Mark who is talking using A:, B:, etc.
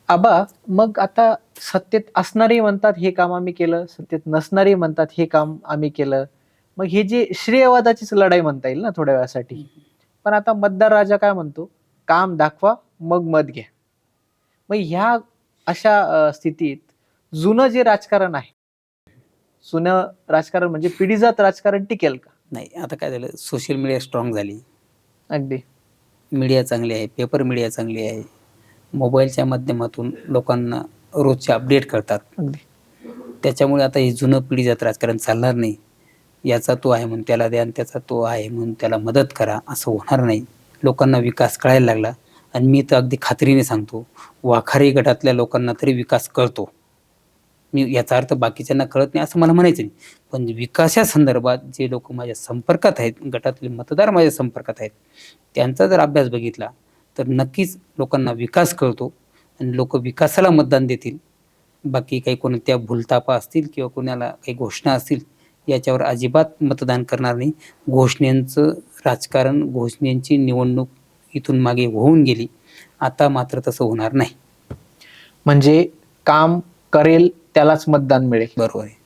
A: आबा, मग आता सत्तेत असणारे म्हणतात हे काम आम्ही केलं, सत्तेत नसणारे म्हणतात हे काम आम्ही केलं. मग हे जे श्रेयवादाचीच लढाई म्हणता येईल ना थोड्या वेळासाठी.
B: हं.
A: पण आता मतदार राजा काय म्हणतो, काम दाखवा, मग मत घ्या. मग ह्या अशा स्थितीत जुनं जे राजकारण आहे, जुनं राजकारण म्हणजे पिढीजात राजकारण टिकेल का?
B: नाही, आता काय झालं, सोशल मीडिया स्ट्राँग झाली.
A: अगदी.
B: मीडिया चांगली आहे, पेपर मीडिया चांगली आहे. मोबाईलच्या माध्यमातून लोकांना रोजचे अपडेट कळतात.
A: अगदी.
B: त्याच्यामुळे आता हे जुनं पिढीजात राजकारण चालणार नाही. याचा तो आहे म्हणून त्याला द्या आणि त्याचा तो आहे म्हणून त्याला मदत करा, असं होणार नाही. लोकांना विकास कळायला लागला आणि मी तर अगदी खात्रीने सांगतो, वाखारी गटातल्या लोकांना तरी विकास कळतो. मी याचा अर्थ बाकीच्यांना कळत नाही असं मला म्हणायचं नाही. पण विकासासंदर्भात जे लोकं माझ्या संपर्कात आहेत, गटातले मतदार माझ्या संपर्कात आहेत, त्यांचा जर अभ्यास बघितला, तर नक्कीच लोकांना विकास कळतो आणि लोकं विकासाला मतदान देतील. बाकी काही कोणत्या भूलथापा असतील किंवा कोणाला काही घोषणा असतील, याच्यावर अजिबात मतदान करणार नाही. घोषणांचं राजकारण, घोषणांची निवडणूक इथून मागे होऊन गेली. आता मात्र तसं होणार नाही.
A: म्हणजे काम करेल त्यालाच मतदान मिळेल.
B: बरोबर आहे.